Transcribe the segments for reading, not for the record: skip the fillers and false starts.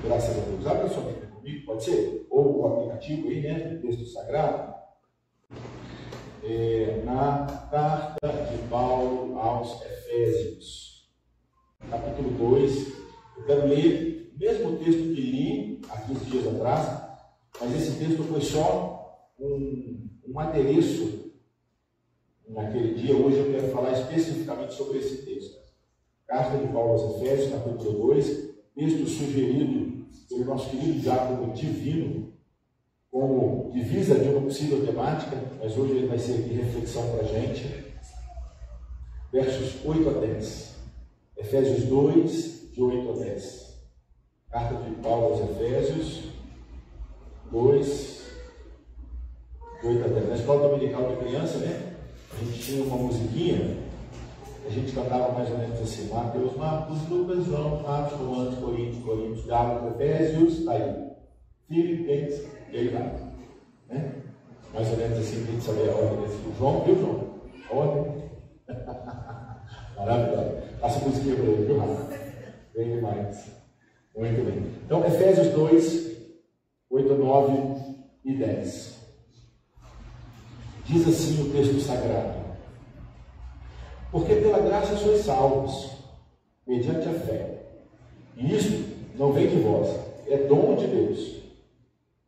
Graças a Deus. Abra sua Bíblia comigo, pode ser? Ou o aplicativo aí, né? Do texto sagrado. Na carta de Paulo aos Efésios, capítulo 2. Eu quero ler o mesmo texto que li há 15 dias atrás, mas esse texto foi só um adereço naquele dia. Hoje eu quero falar especificamente sobre esse texto. Carta de Paulo aos Efésios, capítulo 2, texto sugerido pelo nosso querido diácono Divino, como divisa de uma possível temática, mas hoje ele vai ser aqui reflexão para a gente. Versos 8 a 10. Efésios 2, de 8 a 10. Carta de Paulo aos Efésios 2, de 8 a 10. Na escola dominical de criança, né? A gente tinha uma musiquinha, a gente cantava mais ou menos assim: Mateus, Marcos, Lucas, João, Atos, Romanos, Coríntios, Gálatas, Efésios, está aí. Filipenses, e aí vai. Né? Mais ou menos assim, a gente saber a ordem desse. O João, viu, João? A ordem. Maravilhoso. Passa a musiquinha para ele, viu, Rafa? Bem demais. Muito bem. Então, Efésios 2, 8, 9 e 10. Diz assim o texto sagrado: porque pela graça sois salvos, mediante a fé. E isto não vem de vós, é dom de Deus,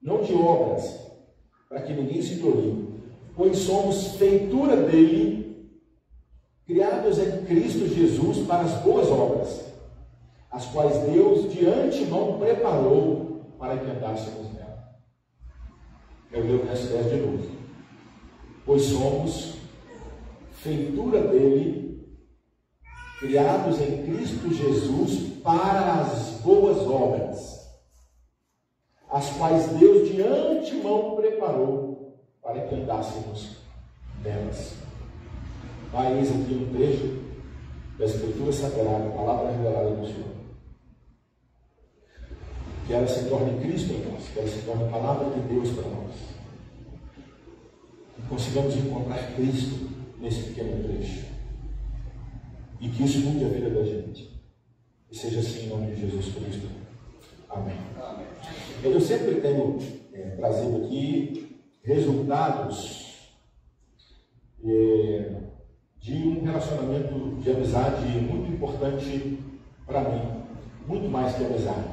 não de obras, para que ninguém se glorie, pois somos feitura dele, criados em Cristo Jesus para as boas obras, as quais Deus de antemão preparou para que andássemos nela. Eu leio o verso 10 de novo. Pois somos feitura dele, criados em Cristo Jesus para as boas obras, as quais Deus de antemão preparou para que andássemos nelas. Vai, eis aqui um trecho da Escritura Sagrada, a palavra revelada do Senhor. Que ela se torne Cristo em nós, que ela se torne a palavra de Deus para nós. Que consigamos encontrar Cristo nesse pequeno trecho. E que isso mude a vida da gente. E seja assim em nome de Jesus Cristo. Amém. Amém. Eu sempre tenho trazido aqui resultados de um relacionamento de amizade muito importante para mim. Muito mais que amizade.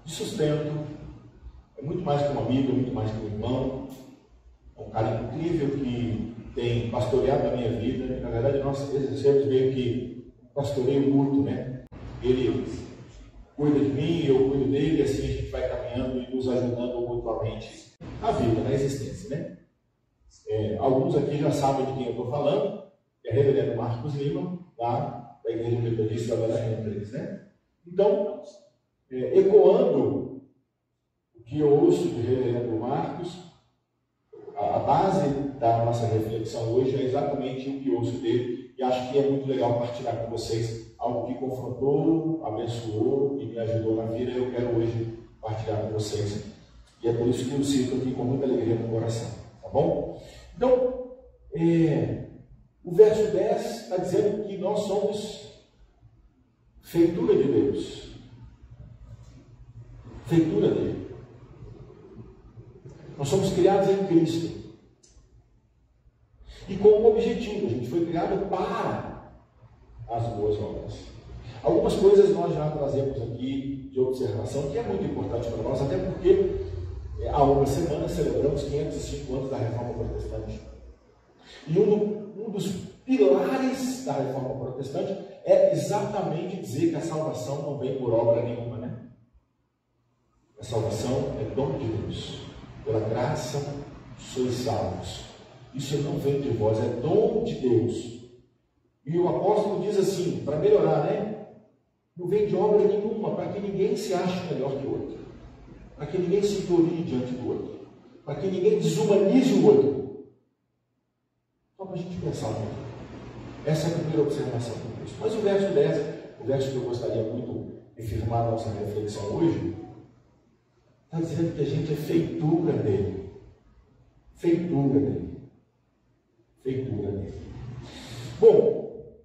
De sustento. É muito mais que um amigo, muito mais que um irmão. É um cara incrível que tem pastoreado a minha vida. Na verdade, nós exercemos meio que um pastoreio mútuo, né? Ele cuida de mim, eu cuido dele, e assim a gente vai caminhando e nos ajudando mutuamente na vida, na existência, né? Alguns aqui já sabem de quem eu estou falando, que é o reverendo Marcos Lima, lá da Igreja Metodista da Bela Rentres, né? Então, ecoando o que eu ouço do reverendo Marcos, a base da nossa reflexão hoje é exatamente o que eu ouço dele, e acho que é muito legal partilhar com vocês algo que confrontou, abençoou e me ajudou na vida. Eu quero hoje partilhar com vocês, e é por isso que eu sinto aqui com muita alegria no coração, tá bom? Então, o verso 10 está dizendo que nós somos feitura de Deus, feitura dele. Nós somos criados em Cristo. E com um objetivo, a gente foi criado para as boas obras. Algumas coisas nós já trazemos aqui de observação, que é muito importante para nós, até porque há uma semana celebramos 505 anos da Reforma Protestante. E um dos pilares da Reforma Protestante é exatamente dizer que a salvação não vem por obra nenhuma, né? A salvação é dom de Deus. Pela graça sois salvos. Isso não vem de vós, é dom de Deus. E o apóstolo diz assim, para melhorar, né? Não vem de obra nenhuma, para que ninguém se ache melhor que o outro, para que ninguém se glorie diante do outro, para que ninguém desumanize o outro. Só para a gente pensar um pouco. Essa é a primeira observação do texto. Mas o verso 10, o verso que eu gostaria muito de firmar a nossa reflexão hoje, está dizendo que a gente é feitura dele. Feitura dele. Feitura dele. Bom,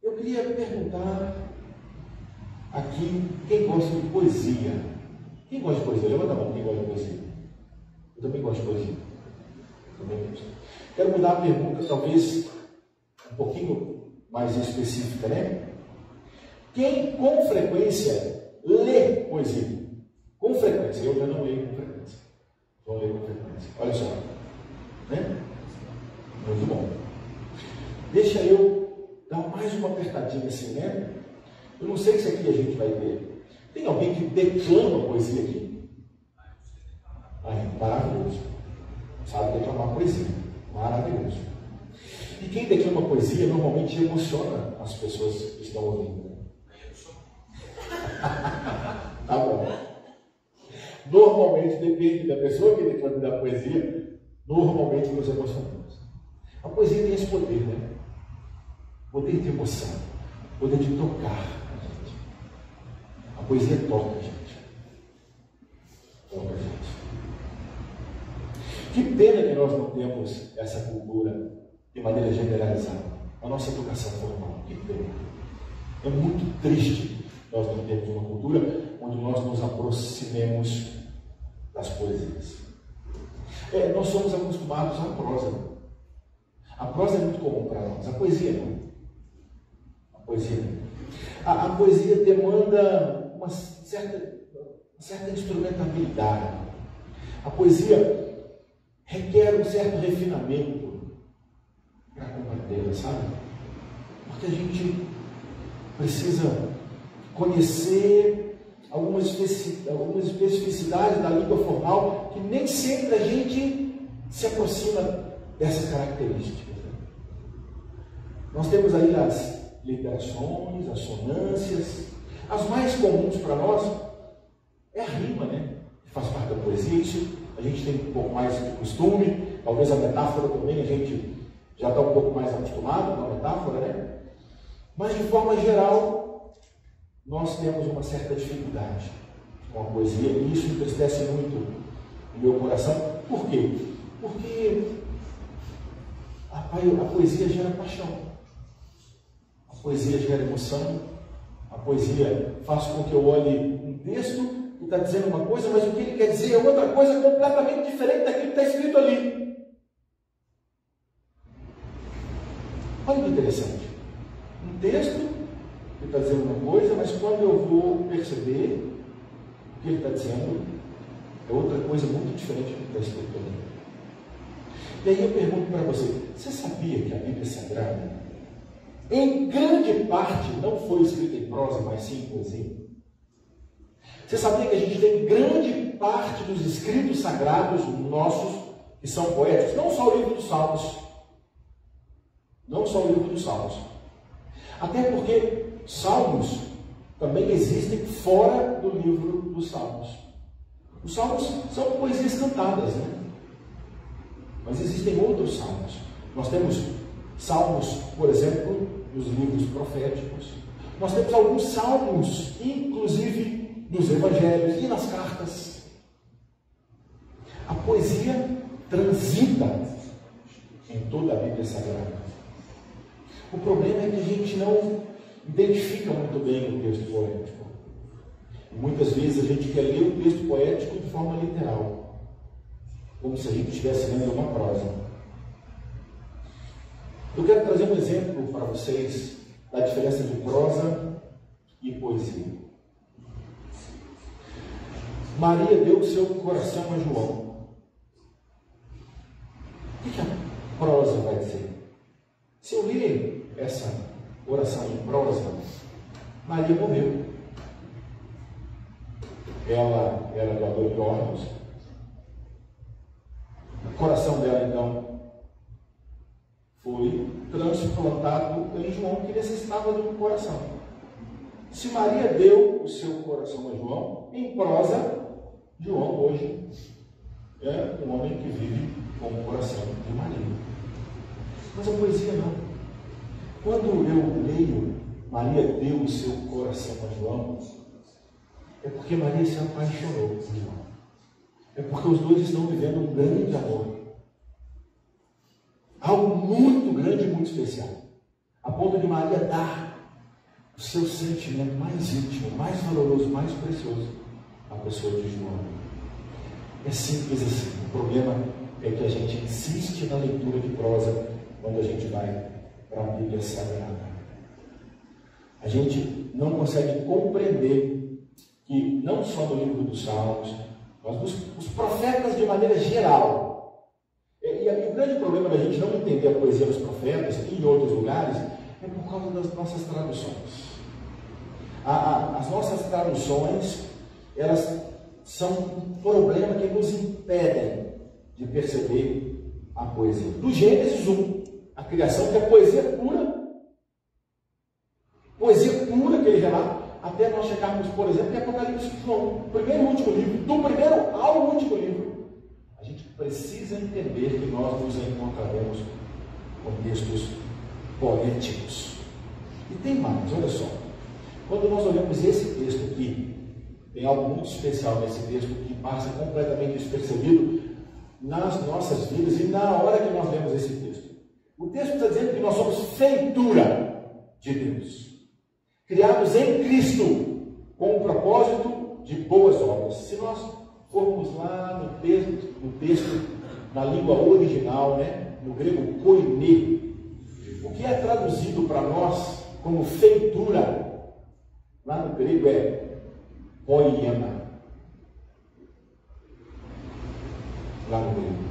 eu queria perguntar aqui quem gosta de poesia. Quem gosta de poesia? Levanta a mão, quem gosta de poesia? Eu também gosto de poesia. Também gosto. Quero mudar a pergunta, talvez um pouquinho mais específica, né? Quem com frequência lê poesia? Com frequência. Eu já não leio com frequência. Vou ler com frequência. Olha só. Né? Muito bom. Deixa eu dar mais uma apertadinha assim, né? Eu não sei se aqui a gente vai ver. Tem alguém que declama poesia aqui? Maravilhoso. Sabe declamar poesia. Maravilhoso. E quem declama poesia normalmente emociona as pessoas que estão ouvindo. Tá bom. Normalmente, depende da pessoa que declama da poesia, normalmente nos emocionamos. A poesia tem esse poder, né? Poder de emoção, poder de tocar a gente. A poesia toca a gente. Toca a gente. Que pena que nós não temos essa cultura de maneira generalizada. A nossa educação formal. Que pena. É muito triste nós não termos uma cultura onde nós nos aproximemos das poesias. Nós somos acostumados à prosa. A prosa é muito comum para nós. A poesia não. A poesia não. A poesia demanda uma certa instrumentabilidade. A poesia requer um certo refinamento para compreendê-la, sabe? Porque a gente precisa conhecer algumas especificidades da língua formal que nem sempre a gente se aproxima dessas características. Nós temos aí as literações, as sonâncias. As mais comuns para nós é a rima, né? Que faz parte da poesia. Isso a gente tem um pouco mais de costume. Talvez a metáfora também, a gente já está um pouco mais acostumado com a metáfora, né? Mas de forma geral, nós temos uma certa dificuldade com a poesia, e isso entristece muito o meu coração. Por quê? Porque a poesia gera paixão, a poesia gera emoção, a poesia faz com que eu olhe um texto que está dizendo uma coisa, mas o que ele quer dizer é outra coisa completamente diferente daquilo que está escrito ali. Olha que interessante. Um texto que está dizendo uma coisa, mas quando eu vou perceber o que ele está dizendo, é outra coisa muito diferente do que está escrito ali. E aí eu pergunto para você, você sabia que a Bíblia Sagrada, em grande parte, não foi escrita em prosa, mas sim em poesia? Você sabia que a gente tem grande parte dos escritos sagrados nossos que são poéticos? Não só o livro dos Salmos. Não só o livro dos Salmos. Até porque Salmos também existem fora do livro dos Salmos. Os Salmos são poesias cantadas, né? Mas existem outros Salmos. Nós temos Salmos, por exemplo, dos livros proféticos. Nós temos alguns Salmos, inclusive nos Evangelhos e nas cartas. A poesia transita em toda a Bíblia Sagrada. O problema é que a gente não identifica muito bem o texto poético. E muitas vezes a gente quer ler o texto poético de forma literal, como se a gente estivesse lendo uma prosa. Eu quero trazer um exemplo para vocês da diferença de prosa e poesia. Maria deu o seu coração a João. O que a prosa vai dizer? Se eu ler essa oração em prosa, Maria morreu. Ela era doadora de órgãos. O coração dela, então, foi transplantado em João, que necessitava de um coração. Se Maria deu o seu coração a João, em prosa, João hoje é um homem que vive com o coração de Maria. Mas a poesia não. Quando eu leio Maria deu o seu coração a João, é porque Maria se apaixonou por João. É porque os dois estão vivendo um grande amor. Algo muito grande e muito especial. A ponto de Maria dar o seu sentimento mais íntimo, mais valoroso, mais precioso a pessoa de João. É simples assim. O problema é que a gente insiste na leitura de prosa quando a gente vai para a Bíblia Sagrada. A gente não consegue compreender que, não só no livro dos Salmos, mas os profetas de maneira geral. E o grande problema da gente não entender a poesia dos profetas e em outros lugares é por causa das nossas traduções. As nossas traduções, elas são um problema que nos impedem de perceber a poesia. Do Gênesis 1, a criação, que é poesia pura que ele relata, até nós chegarmos, por exemplo, em Apocalipse, João, primeiro e último livro, do primeiro ao último livro. A gente precisa entender que nós nos encontraremos com textos poéticos. E tem mais, olha só. Quando nós olhamos esse texto aqui, tem algo muito especial nesse texto que passa completamente despercebido nas nossas vidas e na hora que nós lemos esse texto. O texto está dizendo que nós somos feitura de Deus, criados em Cristo, com o propósito de boas obras. Se nós formos lá no texto na língua original, no grego koiné, o que é traduzido para nós como feitura, lá no grego é poiema. Lá no grego.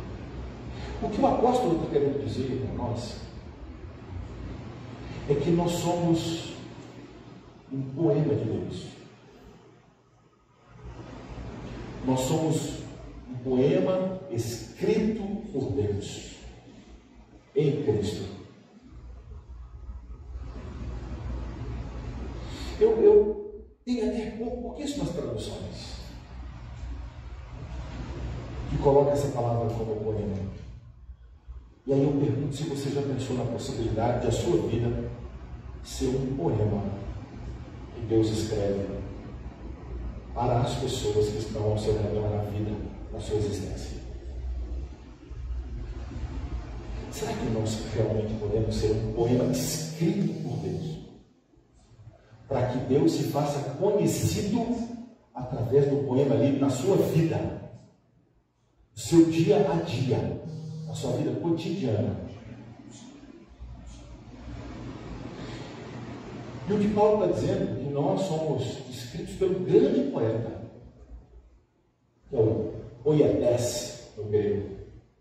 O que o apóstolo está querendo dizer para nós é que nós somos um poema de Deus. Nós somos um poema escrito por Deus em Cristo. Eu tenho até pouquíssimas traduções que colocam essa palavra como poema. E aí eu pergunto se você já pensou na possibilidade de a sua vida ser um poema que Deus escreve para as pessoas que estão ao seu redor na vida, na sua existência. Será que nós realmente podemos ser um poema escrito por Deus? Para que Deus se faça conhecido através do poema lido na sua vida, no seu dia a dia, na sua vida cotidiana. E o que Paulo está dizendo é que nós somos escritos pelo grande poeta, que é o poietes no grego,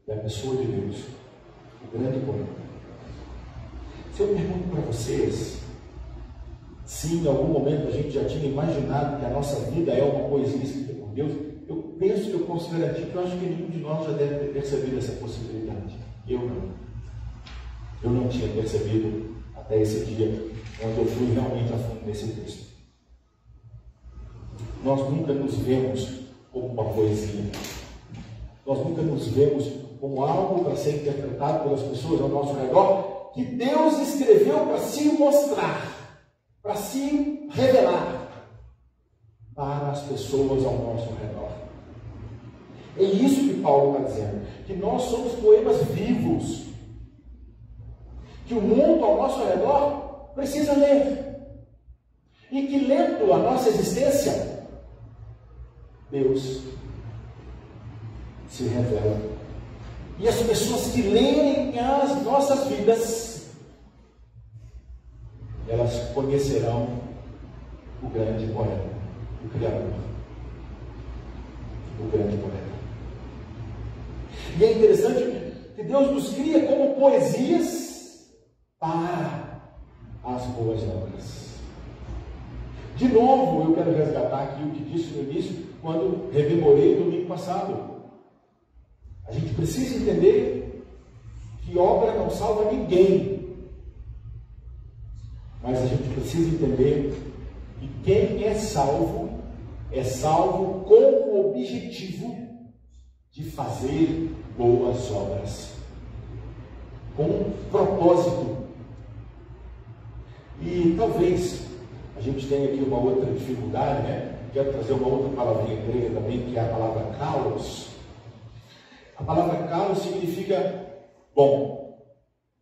é a pessoa de Deus, o grande poeta. Se eu pergunto para vocês, se em algum momento a gente já tinha imaginado que a nossa vida é uma poesia escrita por Deus, eu penso que eu posso garantir que eu acho que nenhum de nós já deve ter percebido essa possibilidade. Eu não. Eu não tinha percebido até esse dia, onde eu fui realmente a fundo nesse texto. Nós nunca nos vemos como uma poesia. Nós nunca nos vemos como algo para ser interpretado pelas pessoas ao nosso redor, que Deus escreveu para se mostrar, para se revelar para as pessoas ao nosso redor. É isso que Paulo está dizendo, que nós somos poemas vivos, que o mundo ao nosso redor precisa ler, e que lendo a nossa existência, Deus se revela. E as pessoas que leem as nossas vidas, elas conhecerão o grande poeta, o Criador, o grande poeta. E é interessante que Deus nos cria como poesias para as boas obras. De novo, eu quero resgatar aqui o que disse no início, quando rememorei o domingo passado. A gente precisa entender que obra não salva ninguém. Mas a gente precisa entender que quem é salvo com o objetivo de fazer boas obras, com um propósito. E talvez a gente tenha aqui uma outra dificuldade, Quero trazer uma outra palavrinha grega também, que é a palavra kalos. A palavra kalos significa bom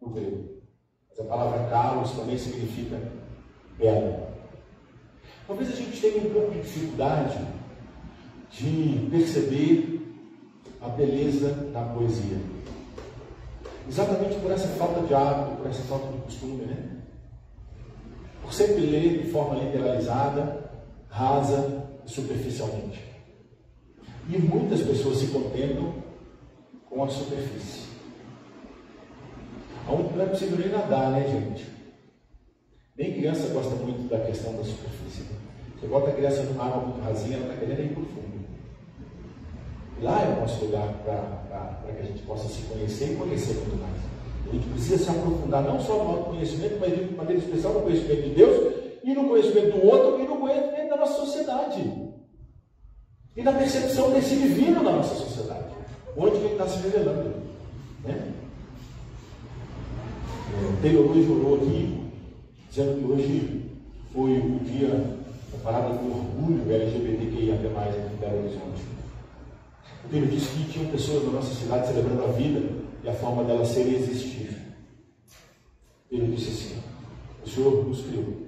no grego, mas a palavra kalos também significa belo. Talvez a gente tenha um pouco de dificuldade de perceber a beleza da poesia. Exatamente por essa falta de hábito, por essa falta de costume, né? Por sempre ler de forma literalizada, rasa e superficialmente. E muitas pessoas se contentam com a superfície. Aonde não é possível nem nadar, né, gente? Nem criança gosta muito da questão da superfície. Né? Você bota a criança numa água muito rasinha, ela está querendo ir para o fundo. Lá é o nosso lugar para que a gente possa se conhecer e conhecer muito mais. A gente precisa se aprofundar não só no autoconhecimento, mas de maneira especial no conhecimento de Deus, e no conhecimento do outro, e no conhecimento da nossa sociedade. E na percepção desse divino na nossa sociedade. Onde que ele está se revelando. Né? Taylor hoje orou aqui, dizendo que hoje foi o dia da parada do orgulho LGBTQIA+ aqui em Belo Horizonte. Ele disse que tinham pessoas na nossa cidade celebrando a vida e a forma dela ser e existir. Ele disse assim: o Senhor nos criou.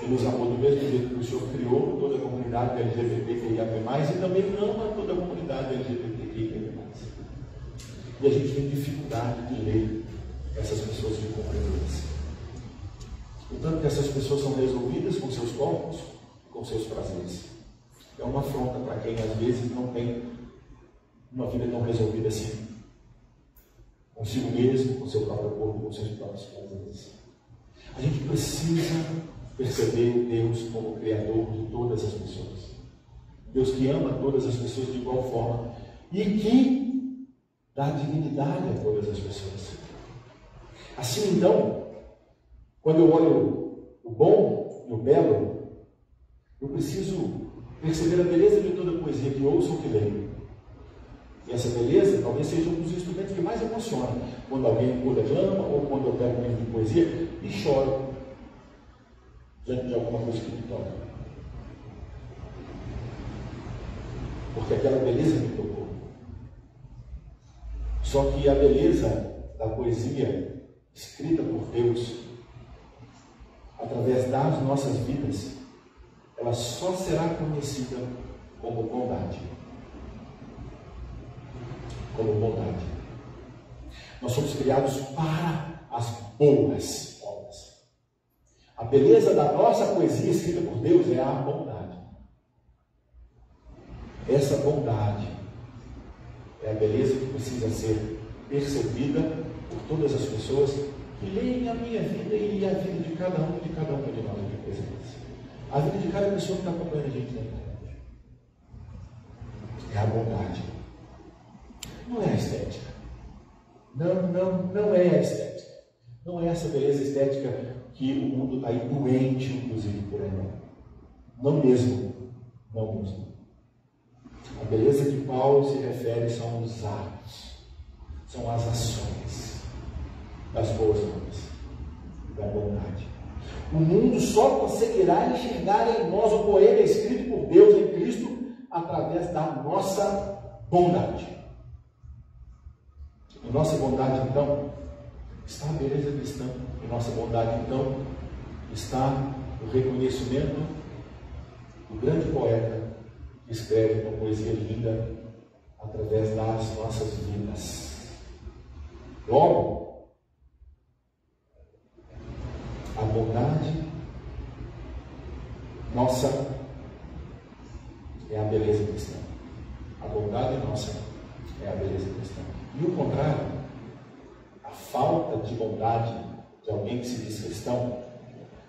Ele nos amou do mesmo jeito que o Senhor criou toda a comunidade LGBTQIA+, e também ama toda a comunidade LGBTQIA+. E a gente tem dificuldade de ler essas pessoas de compreendê-las. Portanto, que essas pessoas são resolvidas com seus corpos, com seus prazeres. É uma afronta para quem às vezes não tem uma vida tão resolvida assim. Consigo mesmo, com seu próprio corpo, com seus próprios prazeres. A gente precisa perceber Deus como Criador de todas as pessoas. Deus que ama todas as pessoas de igual forma e que dá dignidade a todas as pessoas. Assim, então, quando eu olho o bom e o belo, eu preciso perceber a beleza de toda a poesia que ouço ou que leio. E essa beleza talvez seja um dos instrumentos que mais emociona. Quando alguém declama ou quando eu pego um livro de poesia e choro diante de alguma coisa que me toca. Porque aquela beleza me tocou. Só que a beleza da poesia escrita por Deus, através das nossas vidas, ela só será conhecida como bondade. Como bondade. Nós somos criados para as boas obras. A beleza da nossa poesia escrita por Deus é a bondade. Essa bondade é a beleza que precisa ser percebida por todas as pessoas que leem a minha vida e a vida de cada um de nós aqui presentes. A vida de cada pessoa que está acompanhando a gente na internet. É a bondade. Não é a estética. Não é a estética. Não é essa beleza estética que o mundo está aí doente, inclusive, por aí. Não mesmo. Não mesmo. A beleza que Paulo se refere são os atos, são as ações das boas obras, da bondade. O mundo só conseguirá enxergar em nós o poema escrito por Deus em Cristo através da nossa bondade. Em nossa bondade, então, está a beleza cristã. Em nossa bondade, então, está o reconhecimento do grande poeta que escreve uma poesia linda através das nossas vidas. Logo, a bondade nossa é a beleza cristã. A bondade nossa é a beleza cristã. E o contrário, a falta de bondade de alguém que se diz cristão,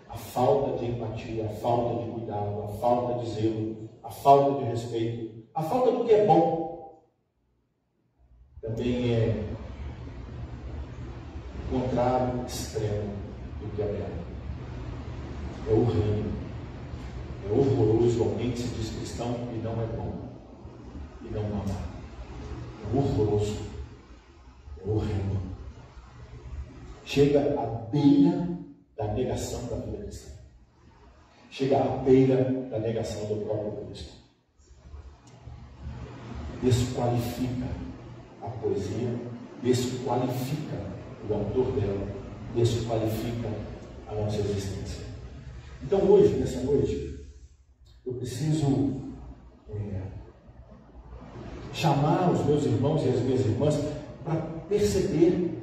a falta de empatia, a falta de cuidado, a falta de zelo, a falta de respeito, a falta do que é bom, também é o contrário extremo do que é belo. É horrível, é horroroso alguém que se diz cristão e não é bom, e não ama. É horroroso, é horrível. Chega à beira da negação da vida cristã. Chega à beira da negação do próprio Cristo. Desqualifica a poesia, desqualifica o autor dela, desqualifica a nossa existência. Então hoje, nessa noite, eu preciso chamar os meus irmãos e as minhas irmãs para perceber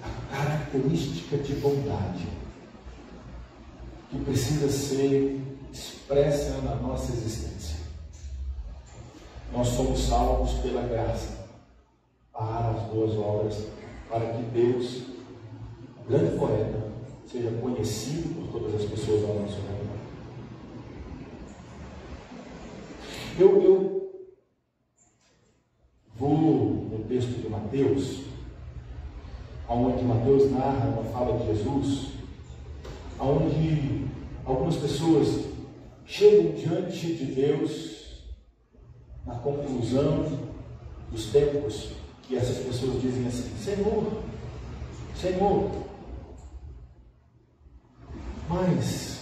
a característica de bondade que precisa ser expressa na nossa existência. Nós somos salvos pela graça para as boas obras, para que Deus, o grande poeta, seja conhecido por todas as pessoas ao nosso redor. Eu vou no texto de Mateus, onde Mateus narra uma fala de Jesus, onde algumas pessoas chegam diante de Deus na conclusão dos tempos, e essas pessoas dizem assim: Senhor, Senhor, mas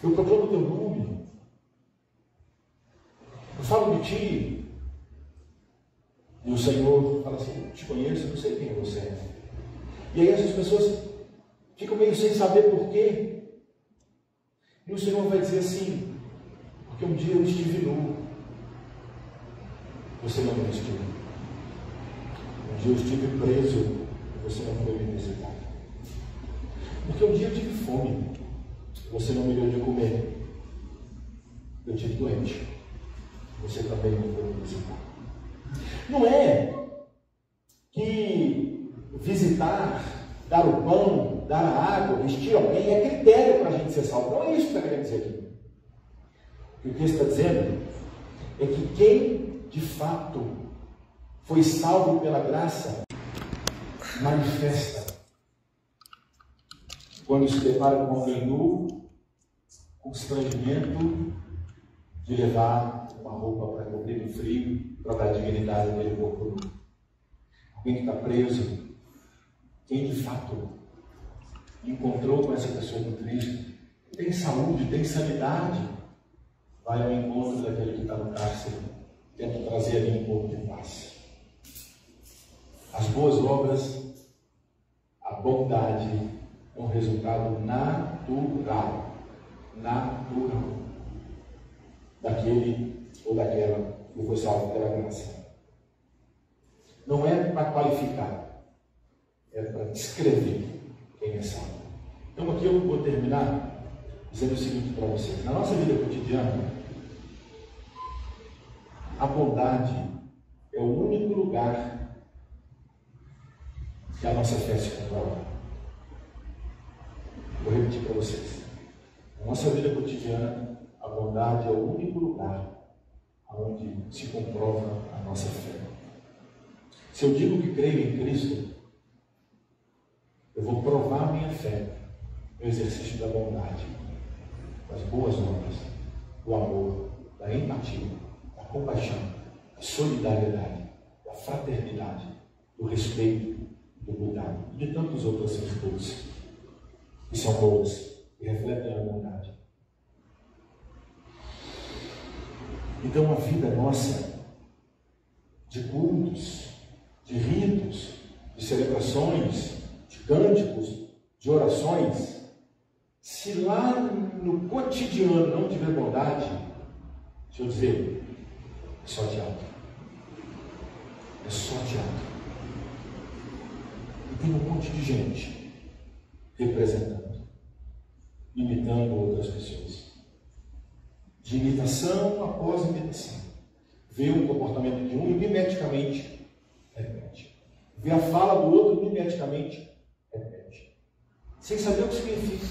eu proclamo o teu nome, eu falo de ti, e o Senhor fala assim: eu te conheço, eu não sei quem você é. E aí essas pessoas ficam meio sem saber por quê, e o Senhor vai dizer assim: porque um dia eu estive nu, você não me vestiu. Um dia eu estive preso, você não foi me visitar. Porque um dia eu tive fome, você não me deu de comer. Eu tive doente, você também não foi me visitar. Não é que visitar, dar o pão, dar a água, vestir alguém é critério para a gente ser salvo. Não é isso que está querendo dizer aqui. O que o texto está dizendo é que quem de fato foi salvo pela graça manifesta quando se depara com alguém nu, constrangimento de levar uma roupa para cobrir o frio, para dar dignidade àquele corpo nu. Alguém que está preso, quem de fato encontrou com essa pessoa no Cristo, tem saúde, tem sanidade, vai ao encontro daquele que está no cárcere, tenta trazer ali um pouco de paz. As boas obras, a bondade, é um resultado natural daquele ou daquela que foi salvo pela graça. Não é para qualificar, é para descrever quem é salvo. Então aqui eu vou terminar dizendo o seguinte para vocês: na nossa vida cotidiana, a bondade é o único lugar que a nossa fé se comprova. Vou repetir para vocês. Na nossa vida cotidiana, a bondade é o único lugar onde se comprova a nossa fé. Se eu digo que creio em Cristo, eu vou provar minha fé no exercício da bondade, das boas obras, do amor, da empatia, da compaixão, da solidariedade, da fraternidade, do respeito, do cuidado e de tantas outras virtudes que são boas e refletem a bondade. Então a vida nossa de cultos, de ritos, de celebrações, de cânticos, de orações, se lá no cotidiano não tiver bondade, deixa eu dizer, é só teatro. É só teatro. E tem um monte de gente representando, imitando outras pessoas. De imitação após imitação. Vê o comportamento de um e mimeticamente repete. Vê a fala do outro e mimeticamente repete. Sem saber o que significa.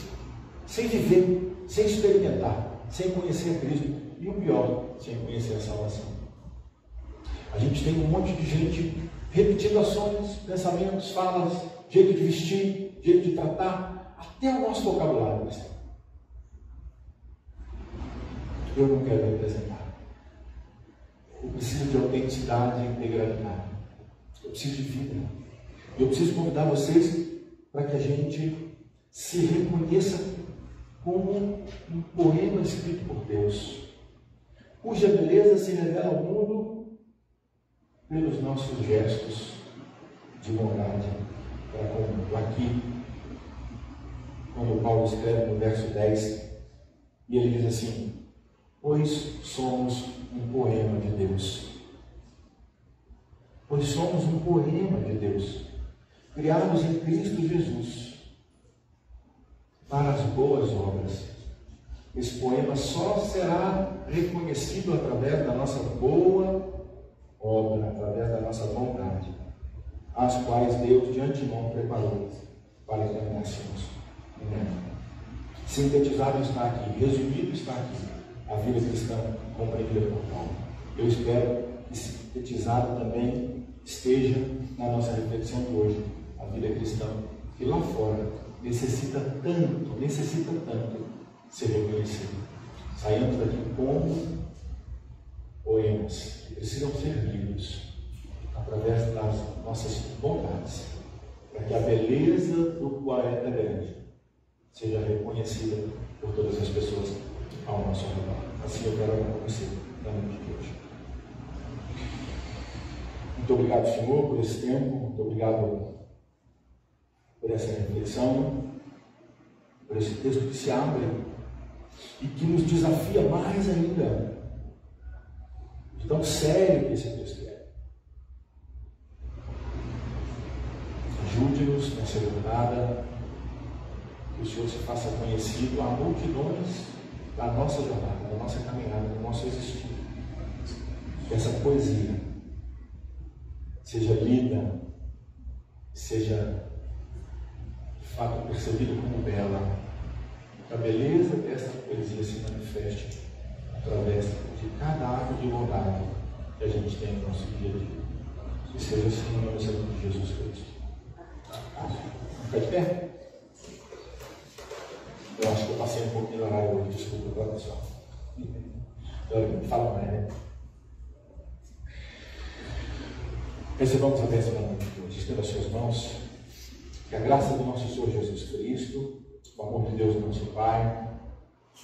Sem viver, sem experimentar, sem conhecer a Cristo. E o pior, sem conhecer a salvação. A gente tem um monte de gente repetindo ações, pensamentos, falas, jeito de vestir, jeito de tratar, até o nosso vocabulário cristão. Eu não quero representar. Eu preciso de autenticidade e integralidade. Eu preciso de vida. Eu preciso convidar vocês para que a gente se reconheça como um poema escrito por Deus, cuja beleza se revela ao mundo pelos nossos gestos de bondade para com o mundo. Aqui, quando Paulo escreve no verso 10, e ele diz assim: pois somos um poema de Deus. Pois somos um poema de Deus, criados em Cristo Jesus, para as boas obras. Esse poema só será reconhecido através da nossa boa obra, através da nossa vontade, as quais Deus de antemão preparou para que caminhássemos. Sintetizado está aqui, resumido está aqui, a vida cristã compreendida por Paulo. Eu espero que sintetizado também esteja na nossa reflexão de hoje, a vida cristã, que lá fora necessita tanto ser reconhecido. Saímos daqui como poemas que precisam ser lidos através das nossas vontades, para que a beleza do poeta grande seja reconhecida por todas as pessoas ao nosso redor. Assim eu quero acontecer na noite de hoje. Muito obrigado, Senhor, por esse tempo. Muito obrigado por essa reflexão, por esse texto que se abre e que nos desafia mais ainda, de tão sério que esse texto é. Ajude-nos nessa jornada, que o Senhor se faça conhecido a multidões da nossa jornada, da nossa caminhada, do nosso existir. Que essa poesia seja lida, seja de fato percebida como bela, que a beleza desta poesia se manifeste através de cada ato de bondade que a gente tem no nosso dia a dia. Que seja assim no nome de Jesus Cristo. Fica de pé? Eu acho que eu passei um pouquinho no horário hoje, desculpa, agora pessoal. Fala mais, né? Recebamos a bênção da noite de hoje. Estenda as suas mãos. Que a graça do nosso Senhor Jesus Cristo, o amor de Deus, nosso Pai,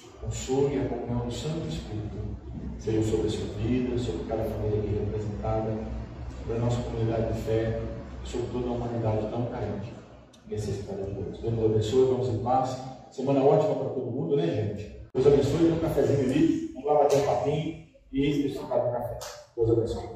o consolo e a comunhão do Santo Espírito sejam sobre a sua vida, sobre cada família aqui representada, sobre a nossa comunidade de fé, sobre toda a humanidade tão carente e necessitada de Deus. Deus nos abençoe, vamos em paz. Semana ótima para todo mundo, né, gente? Deus abençoe, tem um cafezinho ali, vamos lá bater um papinho e desfrutar do café. Deus abençoe.